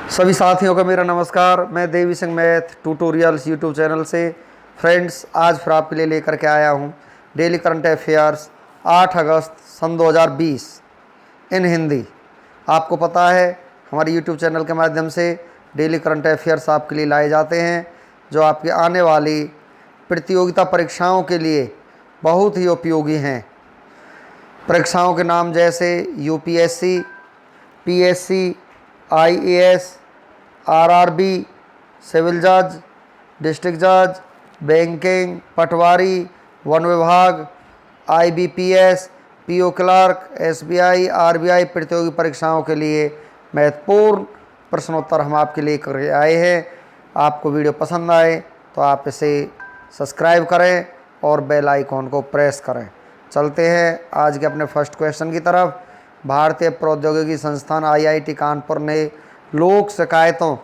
सभी साथियों का मेरा नमस्कार। मैं Devi Singh math tutorials YouTube channel से फ्रेंड्स आज फिर आपके लिए लेकर के आया हूँ डेली करंट अफेयर्स 8 अगस्त सन 2020 इन हिंदी। आपको पता है हमारे यूट्यूब चैनल के माध्यम से डेली करंट अफेयर्स आपके लिए लाए जाते हैं जो आपकी आने वाली प्रतियोगिता परीक्षाओं के लिए बहुत ही उपयोगी हैं। परीक्षाओं के नाम जैसे UPSC, PSC, IAS, RRB, civil जज, डिस्ट्रिक्ट जज, बैंकिंग, पटवारी, वन विभाग, IBPS, PO clerk, SBI, RBI प्रतियोगी परीक्षाओं के लिए महत्वपूर्ण प्रश्नोत्तर हम आपके लिए कर आए हैं। आपको वीडियो पसंद आए तो आप इसे सब्सक्राइब करें और बेल आइकॉन को प्रेस करें। चलते हैं आज के अपने फर्स्ट क्वेश्चन की तरफ। भारतीय प्रौद्योगिकी संस्थान आईआईटी कानपुर ने लोक शिकायतों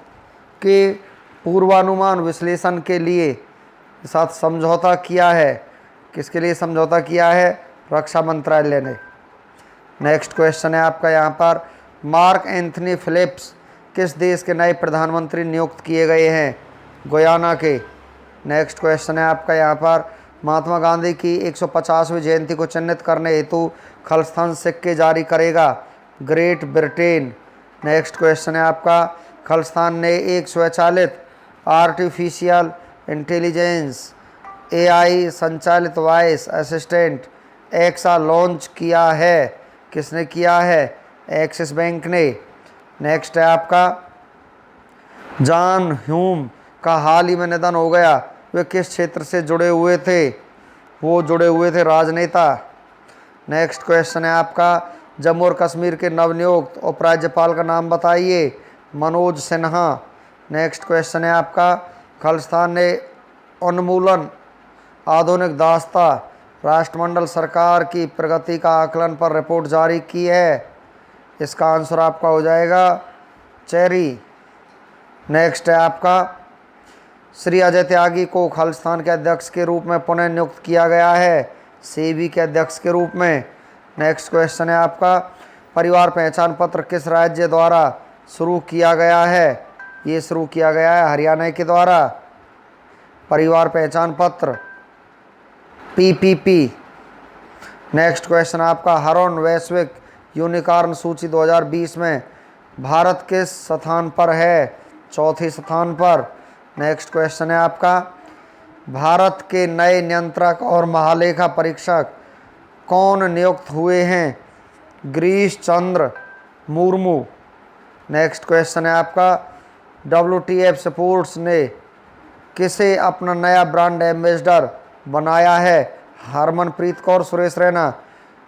के पूर्वानुमान विश्लेषण के लिए साथ समझौता किया है। किसके लिए समझौता किया है? रक्षा मंत्रालय ने। नेक्स्ट क्वेश्चन है आपका यहाँ पर, मार्क एंथनी फिलिप्स किस देश के नए प्रधानमंत्री नियुक्त किए गए हैं? गुयाना के। नेक्स्ट क्वेश्चन है आपका यहाँ पर, महात्मा गांधी की 150वीं जयंती को चिन्हित करने हेतु खालिस्तान सिक्के जारी करेगा ग्रेट ब्रिटेन। नेक्स्ट क्वेश्चन है आपका, खालिस्तान ने एक स्वचालित आर्टिफिशियल इंटेलिजेंस एआई संचालित वॉइस असिस्टेंट एक्सा लॉन्च किया है। किसने किया है? एक्सिस बैंक ने। नेक्स्ट है आपका, जॉन ह्यूम का हाल ही में निधन हो गया। वे किस क्षेत्र से जुड़े हुए थे? वो जुड़े हुए थे राजनेता। नेक्स्ट क्वेश्चन है आपका, जम्मू और कश्मीर के नवनियुक्त उपराज्यपाल का नाम बताइए। मनोज सिन्हा। नेक्स्ट क्वेश्चन है आपका, खालिस्तान ने उन्मूलन आधुनिक दास्ता राष्ट्रमंडल सरकार की प्रगति का आकलन पर रिपोर्ट जारी की है। इसका आंसर आपका हो जाएगा चेरी। नेक्स्ट है आपका, श्री अजय त्यागी को खालिस्तान के अध्यक्ष के रूप में पुनः नियुक्त किया गया है, सेबी के अध्यक्ष के रूप में। नेक्स्ट क्वेश्चन है आपका, परिवार पहचान पत्र किस राज्य द्वारा शुरू किया गया है? ये शुरू किया गया है हरियाणा के द्वारा। परिवार पहचान पत्र पीपीपी। नेक्स्ट क्वेश्चन आपका, हरोन वैश्विक यूनिकॉर्न सूची 2020 में भारत किस स्थान पर है? चौथे स्थान पर। नेक्स्ट क्वेश्चन है आपका, भारत के नए नियंत्रक और महालेखा परीक्षक कौन नियुक्त हुए हैं? गिरीश चंद्र मुर्मू। नेक्स्ट क्वेश्चन है आपका, WTF स्पोर्ट्स ने किसे अपना नया ब्रांड एम्बेसडर बनाया है? हरमनप्रीत कौर, सुरेश रैना।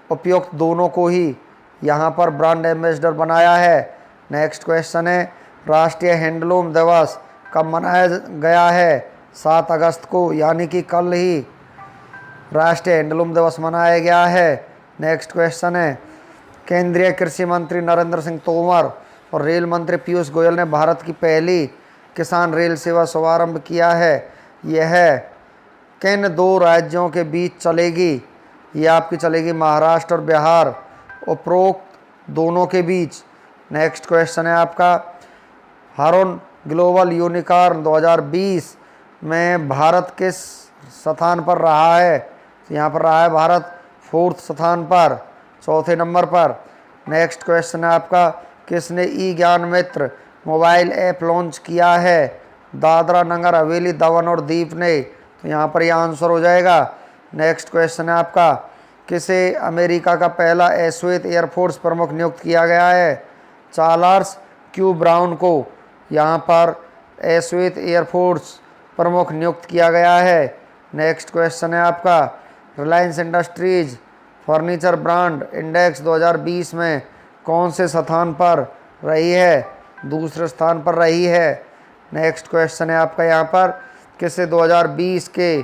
उपयुक्त दोनों को ही यहाँ पर ब्रांड एम्बेसडर बनाया है। नेक्स्ट क्वेश्चन है, राष्ट्रीय हैंडलूम दिवस कब मनाया गया है? 7 अगस्त को, यानी कि कल ही राष्ट्रीय हैंडलूम दिवस मनाया गया है। नेक्स्ट क्वेश्चन है, केंद्रीय कृषि मंत्री नरेंद्र सिंह तोमर और रेल मंत्री पीयूष गोयल ने भारत की पहली किसान रेल सेवा शुभारंभ किया है। यह किन 2 राज्यों के बीच चलेगी? यह आपकी चलेगी महाराष्ट्र और बिहार, उपरोक्त दोनों के बीच। नेक्स्ट क्वेश्चन है आपका, हरोन ग्लोबल यूनिकॉर्न 2020 में भारत किस स्थान पर रहा है? यहाँ पर रहा है भारत 4th स्थान पर, 4थे नंबर पर। नेक्स्ट क्वेश्चन है आपका, किसने ई ज्ञान मित्र मोबाइल ऐप लॉन्च किया है? दादरा नगर हवेली, दमन और दीव ने। तो यहाँ पर यह आंसर हो जाएगा। नेक्स्ट क्वेश्चन है आपका, किसे अमेरिका का पहला अश्वेत एयरफोर्स प्रमुख नियुक्त किया गया है? चार्ल्स क्यू ब्राउन को यहाँ पर अश्वेत एयरफोर्स प्रमुख नियुक्त किया गया है। नेक्स्ट क्वेश्चन है आपका, Reliance industries furniture brand index 2020 में कौन से स्थान पर रही है? दूसरे स्थान पर रही है। नेक्स्ट क्वेश्चन है आपका यहाँ पर, किसे 2020 के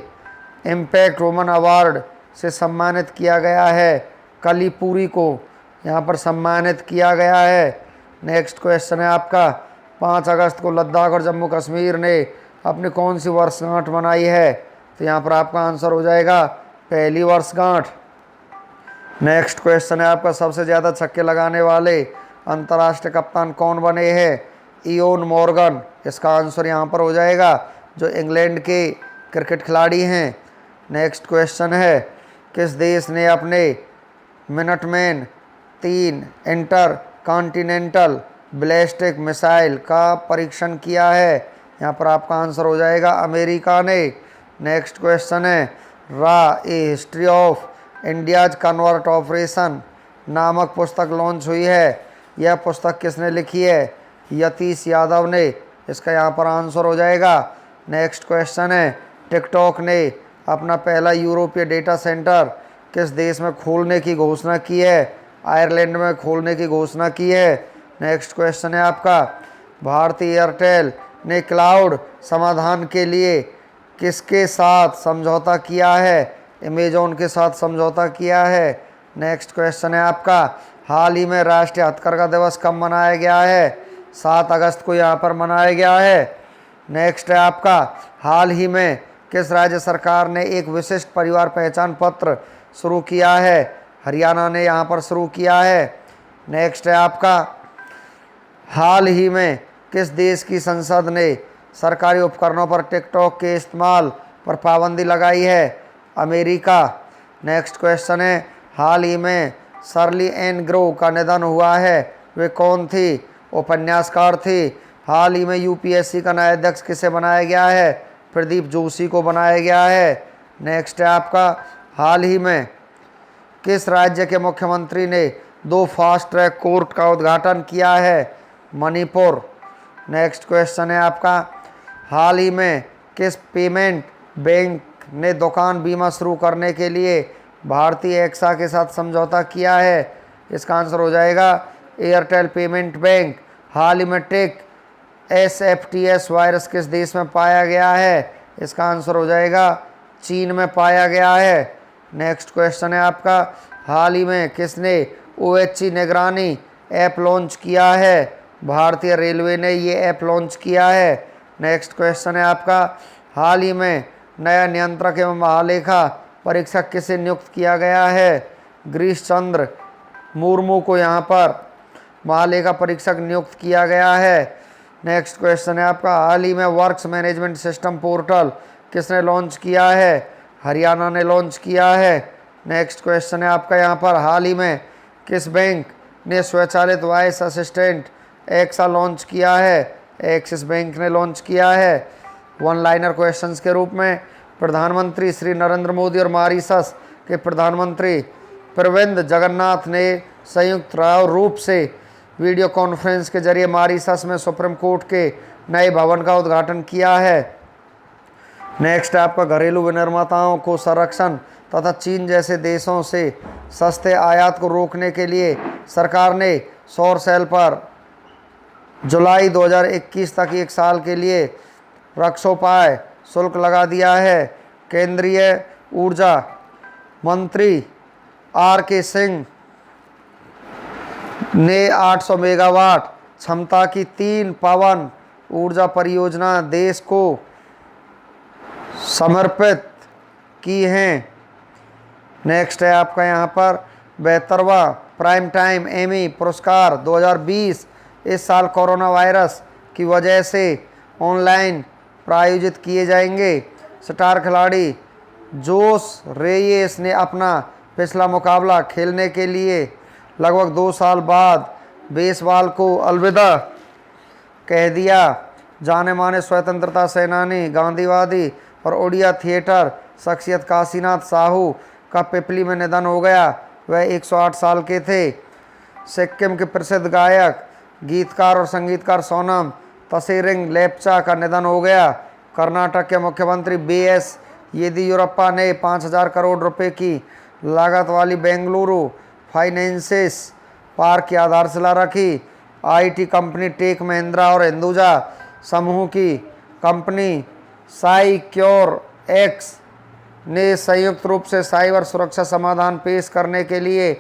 इम्पैक्ट वुमन अवार्ड से सम्मानित किया गया है? कलीपुरी को यहाँ पर सम्मानित किया गया है। नेक्स्ट क्वेश्चन है आपका, 5 अगस्त को लद्दाख और जम्मू कश्मीर ने अपनी कौन सी वर्षगांठ मनाई है? तो यहाँ पर आपका आंसर हो जाएगा पहली वर्षगांठ। नेक्स्ट क्वेश्चन है आपका, सबसे ज़्यादा छक्के लगाने वाले अंतर्राष्ट्रीय कप्तान कौन बने हैं? इयोन मॉर्गन, इसका आंसर यहाँ पर हो जाएगा, जो इंग्लैंड के क्रिकेट खिलाड़ी हैं। नेक्स्ट क्वेश्चन है, किस देश ने अपने Minuteman 3 inter continental ballistic missile का परीक्षण किया है? यहाँ पर आपका आंसर हो जाएगा अमेरिका ने। नेक्स्ट क्वेश्चन है, a history of India's convert operation नामक पुस्तक लॉन्च हुई है। यह पुस्तक किसने लिखी है? यतीश यादव ने, इसका यहाँ पर आंसर हो जाएगा। नेक्स्ट क्वेश्चन है, टिकटॉक ने अपना पहला यूरोपीय डेटा सेंटर किस देश में खोलने की घोषणा की है? आयरलैंड में खोलने की घोषणा की है। नेक्स्ट क्वेश्चन है आपका, भारतीय एयरटेल ने क्लाउड समाधान के लिए किसके साथ समझौता किया है? अमेजॉन के साथ समझौता किया है। नेक्स्ट क्वेश्चन है आपका, हाल ही में राष्ट्रीय हथकरघा दिवस कब मनाया गया है? 7 अगस्त को यहाँ पर मनाया गया है। नेक्स्ट है आपका, हाल ही में किस राज्य सरकार ने एक विशिष्ट परिवार पहचान पत्र शुरू किया है? हरियाणा ने यहाँ पर शुरू किया है। नेक्स्ट है आपका, हाल ही में किस देश की संसद ने सरकारी उपकरणों पर टिकटॉक के इस्तेमाल पर पाबंदी लगाई है? अमेरिका। नेक्स्ट क्वेश्चन है, हाल ही में शर्ली एन ग्रो का निधन हुआ है, वे कौन थी? उपन्यासकार थी। हाल ही में यूपीएससी का नया अध्यक्ष किसे बनाया गया है? प्रदीप जोशी को बनाया गया है। नेक्स्ट है आपका, हाल ही में किस राज्य के मुख्यमंत्री ने 2 फास्ट ट्रैक कोर्ट का उद्घाटन किया है? मणिपुर। नेक्स्ट क्वेश्चन है आपका, हाल ही में किस पेमेंट बैंक ने दुकान बीमा शुरू करने के लिए भारतीय एक्सा के साथ समझौता किया है? इसका आंसर हो जाएगा एयरटेल पेमेंट बैंक। हाल ही में टिक SFTS वायरस किस देश में पाया गया है? इसका आंसर हो जाएगा चीन में पाया गया है। नेक्स्ट क्वेश्चन है आपका, हाल ही में किसने OHC निगरानी ऐप लॉन्च किया है? भारतीय रेलवे ने ये ऐप लॉन्च किया है। नेक्स्ट क्वेश्चन है आपका, हाल ही में नया नियंत्रक एवं महालेखा परीक्षक किसे नियुक्त किया गया है? गिरीश चंद्र मुर्मू को यहाँ पर महालेखा परीक्षक नियुक्त किया गया है। नेक्स्ट क्वेश्चन है आपका, हाल ही में वर्क्स मैनेजमेंट सिस्टम पोर्टल किसने लॉन्च किया है? हरियाणा ने लॉन्च किया है। नेक्स्ट क्वेश्चन है आपका यहाँ पर, हाल ही में किस बैंक ने स्वचालित वॉइस असिस्टेंट एक्सा लॉन्च किया है? एक्सिस बैंक ने लॉन्च किया है। वन लाइनर क्वेश्चंस के रूप में, प्रधानमंत्री श्री नरेंद्र मोदी और मॉरिशस के प्रधानमंत्री प्रविंद जगन्नाथ ने संयुक्त रूप से वीडियो कॉन्फ्रेंस के जरिए मॉरिशस में सुप्रीम कोर्ट के नए भवन का उद्घाटन किया है। नेक्स्ट आपका, घरेलू विनिर्माताओं को संरक्षण तथा चीन जैसे देशों से सस्ते आयात को रोकने के लिए सरकार ने सौर सेल पर जुलाई 2021 तक 1 साल के लिए रक्षोपाय शुल्क लगा दिया है। केंद्रीय ऊर्जा मंत्री RK सिंह ने 800 मेगावाट क्षमता की 3 पवन ऊर्जा परियोजना देश को समर्पित की हैं। नेक्स्ट है आपका यहाँ पर 72वां प्राइम टाइम एमी पुरस्कार 2020 इस साल कोरोना वायरस की वजह से ऑनलाइन प्रायोजित किए जाएंगे। स्टार खिलाड़ी जोश रेयस ने अपना पिछला मुकाबला खेलने के लिए लगभग 2 साल बाद बेसबॉल को अलविदा कह दिया। जाने माने स्वतंत्रता सेनानी, गांधीवादी और ओडिया थिएटर शख्सियत काशीनाथ साहू का पिपली में निधन हो गया। वह 108 साल के थे। सिक्किम के प्रसिद्ध गायक, गीतकार और संगीतकार सोनम तसेरिंग लेप्चा का निधन हो गया। कर्नाटक के मुख्यमंत्री BS येदियुरप्पा ने 5,000 करोड़ रुपए की लागत वाली बेंगलुरु फाइनेंसिस पार्क की आधारशिला रखी। IT कंपनी टेक महिंद्रा और हिंदुजा समूह की कंपनी साइक्योर एक्स ने संयुक्त रूप से साइबर सुरक्षा समाधान पेश करने के लिए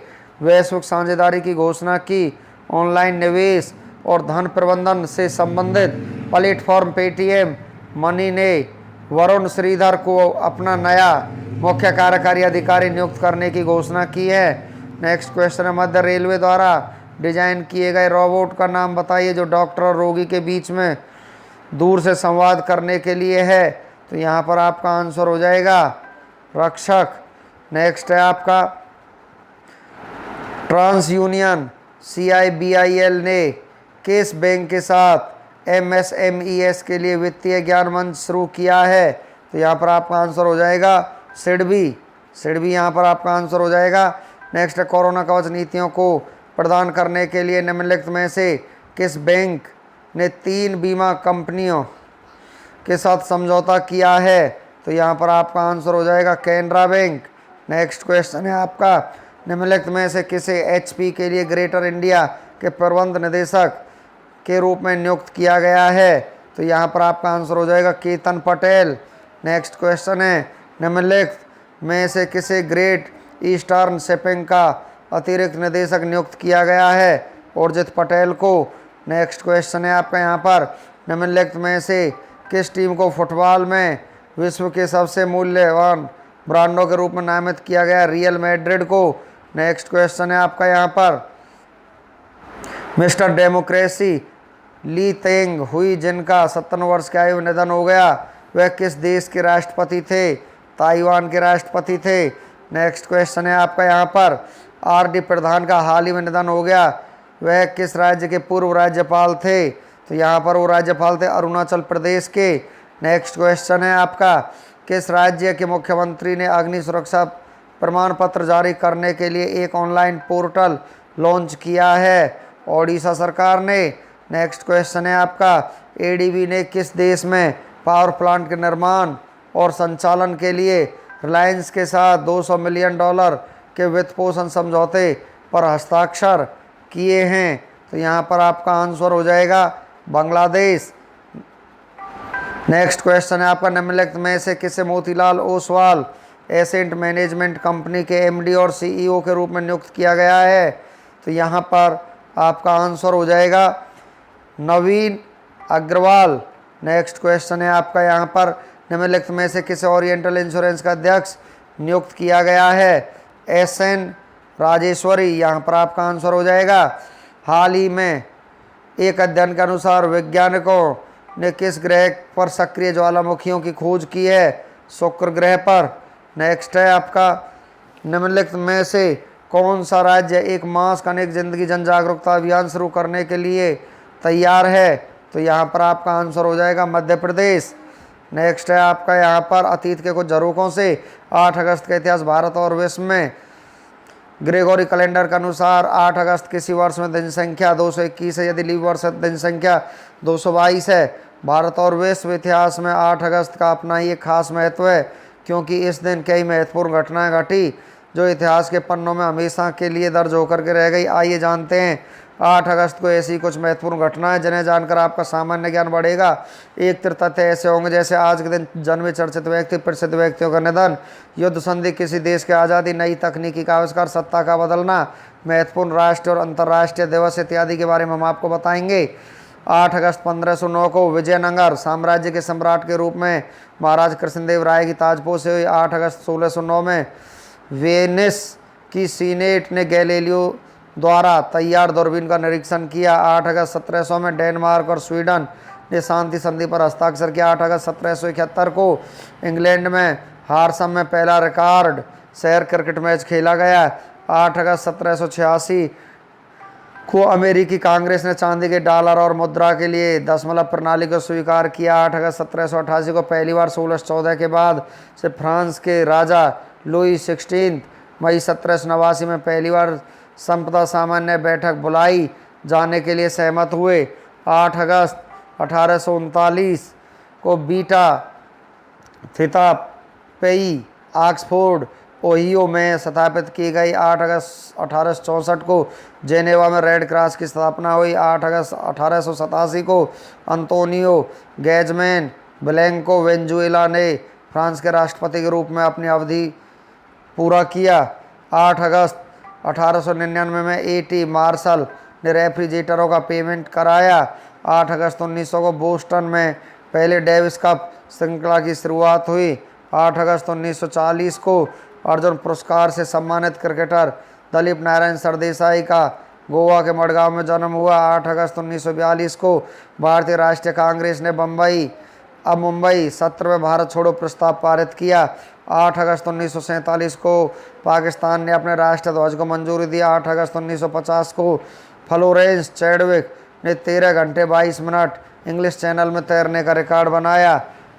वैश्विक साझेदारी की घोषणा की। ऑनलाइन निवेश और धन प्रबंधन से संबंधित प्लेटफॉर्म पेटीएम मनी ने वरुण श्रीधर को अपना नया मुख्य कार्यकारी अधिकारी नियुक्त करने की घोषणा की है। नेक्स्ट क्वेश्चन है, मध्य रेलवे द्वारा डिजाइन किए गए रोबोट का नाम बताइए जो डॉक्टर और रोगी के बीच में दूर से संवाद करने के लिए है। तो यहाँ पर आपका आंसर हो जाएगा रक्षक। नेक्स्ट है आपका ट्रांस यूनियन CIBIL ने किस बैंक के साथ MSMES के लिए वित्तीय ज्ञान मंच शुरू किया है। तो यहाँ पर आपका आंसर हो जाएगा सिडबी यहाँ पर आपका आंसर हो जाएगा। नेक्स्ट है कोरोना कवच नीतियों को प्रदान करने के लिए निम्नलिखित में से किस बैंक ने 3 बीमा कंपनियों के साथ समझौता किया है। तो यहाँ पर आपका आंसर हो जाएगा कैनरा बैंक। नेक्स्ट क्वेश्चन है आपका निम्नलिखित में से किसे HP के लिए ग्रेटर इंडिया के प्रबंध निदेशक के रूप में नियुक्त किया गया है। तो यहाँ पर आपका आंसर हो जाएगा केतन पटेल। नेक्स्ट क्वेश्चन है निम्नलिखित में से किसे ग्रेट ईस्टर्न शिपिंग का अतिरिक्त निदेशक नियुक्त किया गया है। उर्जित पटेल को। नेक्स्ट क्वेश्चन है आपका यहाँ पर निम्नलिखित में से किस टीम को फुटबॉल में विश्व के सबसे मूल्यवान ब्रांडों के रूप में नामित किया गया। रियल मैड्रिड को। नेक्स्ट क्वेश्चन है आपका यहाँ पर मिस्टर डेमोक्रेसी ली तेंग हुई जिनका 57 वर्ष की आयु में निधन हो गया, वह किस देश के राष्ट्रपति थे। ताइवान के राष्ट्रपति थे। नेक्स्ट क्वेश्चन है आपका यहाँ पर RD प्रधान का हाल ही में निधन हो गया, वह किस राज्य के पूर्व राज्यपाल थे। तो यहाँ पर वो राज्यपाल थे अरुणाचल प्रदेश के। नेक्स्ट क्वेश्चन है आपका किस राज्य के मुख्यमंत्री ने अग्नि सुरक्षा प्रमाण पत्र जारी करने के लिए एक ऑनलाइन पोर्टल लॉन्च किया है। ओडिशा सरकार ने। नेक्स्ट क्वेश्चन है आपका ADB ने किस देश में पावर प्लांट के निर्माण और संचालन के लिए रिलायंस के साथ $200 मिलियन के वित्त पोषण समझौते पर हस्ताक्षर किए हैं। तो यहाँ पर आपका आंसर हो जाएगा बांग्लादेश। नेक्स्ट क्वेश्चन है आपका निम्नलिखित में से किसे Motilal Oswal asset management company के MD और CEO के रूप में नियुक्त किया गया है। तो यहाँ पर आपका आंसर हो जाएगा नवीन अग्रवाल। नेक्स्ट क्वेश्चन है आपका यहाँ पर निम्नलिखित में से किसे ओरिएंटल इंश्योरेंस का अध्यक्ष नियुक्त किया गया है। SN राजेश्वरी यहाँ पर आपका आंसर हो जाएगा। हाल ही में एक अध्ययन के अनुसार वैज्ञानिकों ने किस ग्रह पर सक्रिय ज्वालामुखियों की खोज की है। शुक्र ग्रह पर। नेक्स्ट है आपका निम्नलिखित में से कौन सा राज्य एक मास्क अनेक जिंदगी जन जागरूकता अभियान शुरू करने के लिए तैयार है। तो यहाँ पर आपका आंसर हो जाएगा मध्य प्रदेश। नेक्स्ट है आपका यहाँ पर अतीत के कुछ झरोकों से 8 अगस्त का इतिहास भारत और विश्व में। ग्रेगोरी कैलेंडर के अनुसार 8 अगस्त किसी वर्ष में दिन संख्या 221 है, यदि लीप वर्ष दिन संख्या 222 है। भारत और विश्व इतिहास में 8 अगस्त का अपना ही एक खास महत्व है, क्योंकि इस दिन कई महत्वपूर्ण घटनाएं घटी जो इतिहास के पन्नों में हमेशा के लिए दर्ज होकर के रह गई। आइए जानते हैं 8 अगस्त को ऐसी कुछ महत्वपूर्ण घटनाएं जिन्हें जानकर आपका सामान्य ज्ञान बढ़ेगा। एक तथ्य ऐसे होंगे जैसे आज के दिन जन्मे चर्चित व्यक्ति, प्रसिद्ध व्यक्तियों का निधन, युद्ध संधि, किसी देश की आज़ादी, नई तकनीकी का आविष्कार, सत्ता का बदलना, महत्वपूर्ण राष्ट्रीय और अंतर्राष्ट्रीय दिवस इत्यादि के बारे में हम आपको बताएंगे। 8 अगस्त 1509 को विजयनगर साम्राज्य के सम्राट के रूप में महाराज कृष्णदेव राय की ताजपोशी हुई। 8 अगस्त 1609 में वेनिस की सीनेट ने गैलीलियो द्वारा तैयार दूरबीन का निरीक्षण किया। 8 अगस्त 1700 में डेनमार्क और स्वीडन ने शांति संधि पर हस्ताक्षर किया। 8 अगस्त 1771 को इंग्लैंड में हार्सम में पहला रिकॉर्ड शहर क्रिकेट मैच खेला गया। 8 अगस्त 1786 को अमेरिकी कांग्रेस ने चांदी के डॉलर और मुद्रा के लिए दशमलव प्रणाली को स्वीकार किया। 8 अगस्त 1788 को पहली बार 1614 के बाद से फ्रांस के राजा लुई 16 मई 1789 में पहली बार संपदा सामान्य बैठक बुलाई जाने के लिए सहमत हुए। 8 अगस्त 1839 को बीटा थीटा पेई ऑक्सफोर्ड ओहियो में स्थापित की गई। 8 अगस्त 1864 को जेनेवा में रेड क्रॉस की स्थापना हुई। 8 अगस्त 1887 को अंतोनियो गैजमैन ब्लैंको वेनेजुएला ने फ्रांस के राष्ट्रपति के रूप में अपनी अवधि पूरा किया। 8 अगस्त 1899 में A.T. मार्शल ने रेफ्रिजरेटरों का पेमेंट कराया। 8 अगस्त 1900 को बोस्टन में पहले डेविस कप श्रृंखला की शुरुआत हुई। 8 अगस्त 1940 को अर्जुन पुरस्कार से सम्मानित क्रिकेटर दलीप नारायण सरदेसाई का गोवा के मडगांव में जन्म हुआ। 8 अगस्त 1942 को भारतीय राष्ट्रीय कांग्रेस ने मुंबई सत्र में भारत छोड़ो प्रस्ताव पारित किया। 8 अगस्त 1947 को पाकिस्तान ने अपने राष्ट्रीय ध्वज को मंजूरी दी। 8 अगस्त 1950 को फ्लोरेंस चैडविक ने 13 घंटे 22 मिनट इंग्लिश चैनल में तैरने का रिकॉर्ड बनाया।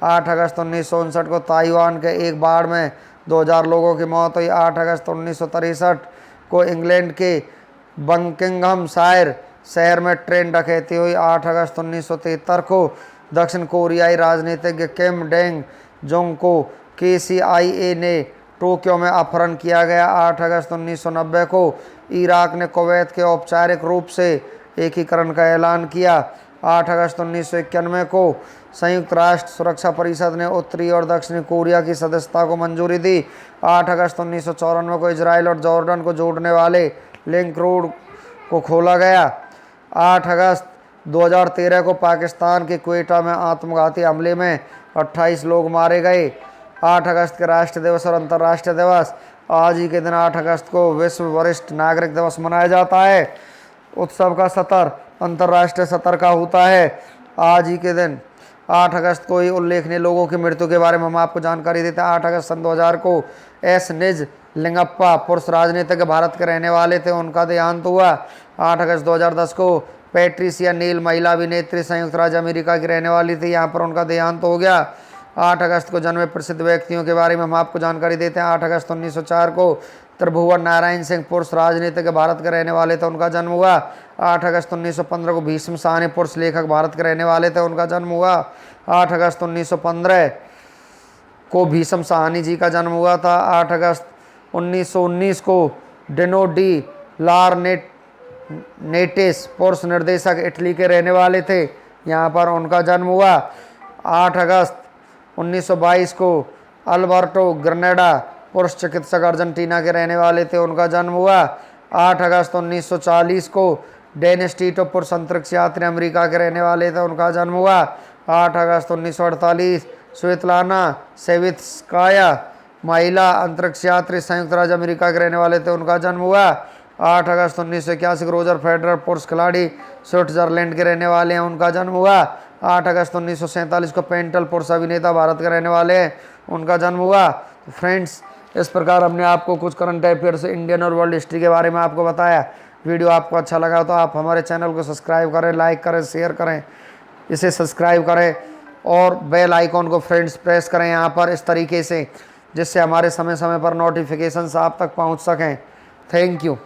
8 अगस्त 1959 को ताइवान के एक बाढ़ में 2000 लोगों की मौत हुई। 8 अगस्त 1963 को इंग्लैंड के बकिंघमशायर शहर में ट्रेन डकैती हुई। 8 अगस्त 1973 को दक्षिण कोरियाई राजनीतिज्ञ किम डेंग जोंग को KCIA ने टोक्यो में अपहरण किया गया। 8 अगस्त 1990 को इराक ने कुवैत के औपचारिक रूप से एकीकरण का ऐलान किया। 8 अगस्त 1991 को संयुक्त राष्ट्र सुरक्षा परिषद ने उत्तरी और दक्षिणी कोरिया की सदस्यता को मंजूरी दी। 8 अगस्त 1994 को इजराइल और जॉर्डन को जोड़ने वाले लिंक रोड को खोला गया। 8 अगस्त 2013 को पाकिस्तान के क्वेटा में आत्मघाती हमले में 28 लोग मारे गए। 8 अगस्त के राष्ट्रीय दिवस और अंतर्राष्ट्रीय दिवस। आज ही के दिन 8 अगस्त को विश्व वरिष्ठ नागरिक दिवस मनाया जाता है। उत्सव का सत्र अंतर्राष्ट्रीय सत्र का होता है। आज ही के दिन 8 अगस्त को ही उल्लेखनीय लोगों की मृत्यु के बारे में हम आपको जानकारी देते हैं। 8 अगस्त सन 2000 को एस निज लिंगप्पा पुरुष राजनीतिज्ञ भारत के रहने वाले थे, उनका देहांत हुआ। 8 अगस्त 2010 को पैट्रिसिया नील महिला अभिनेत्री संयुक्त राज्य अमेरिका की रहने वाली थी, यहाँ पर उनका देहांत हो गया। 8 अगस्त को जन्मे प्रसिद्ध व्यक्तियों के बारे में हम आपको जानकारी देते हैं। 8 अगस्त 1904 को त्रिभुवन नारायण सिंह पुरुष राजनीतिज्ञ भारत के रहने वाले थे, उनका जन्म हुआ। 8 अगस्त 1915 को भीष्म साहनी पुरुष लेखक भारत के रहने वाले थे, उनका जन्म हुआ। 8 अगस्त 1915 को भीष्म साहनी जी का जन्म हुआ था। 8 अगस्त 1919 को डिनो डी लारनेटिस पुरुष निर्देशक इटली के रहने वाले थे, यहाँ पर उनका जन्म हुआ। 8 अगस्त 1922 को अल्बर्टो ग्रेनेडा पुरुष चिकित्सक अर्जेंटीना के रहने वाले थे, उनका जन्म हुआ। 8 अगस्त 1940 को डेनिस टीटो पुरुष अंतरिक्ष यात्री अमेरिका के रहने वाले थे, उनका जन्म हुआ। 8 अगस्त 1948 स्वेतलाना सेवित्स्काया महिला अंतरिक्ष यात्री संयुक्त राज्य अमेरिका के रहने वाले थे, उनका जन्म हुआ। 8 अगस्त 1981 को रोजर फेडरर पुरुष खिलाड़ी स्विट्जरलैंड के रहने वाले हैं, उनका जन्म हुआ। 8 अगस्त 1947 को पेंटल पुरुष अभिनेता भारत के रहने वाले हैं, उनका जन्म हुआ। तो फ्रेंड्स, इस प्रकार हमने आपको कुछ करंट अफेयर से इंडियन और वर्ल्ड हिस्ट्री के बारे में आपको बताया। वीडियो आपको अच्छा लगा तो आप हमारे चैनल को सब्सक्राइब करें, लाइक करें, शेयर करें, इसे सब्सक्राइब करें और बेल आइकॉन को फ्रेंड्स प्रेस करें यहाँ पर इस तरीके से, जिससे हमारे समय समय पर नोटिफिकेशंस आप तक पहुँच सकें। Thank you.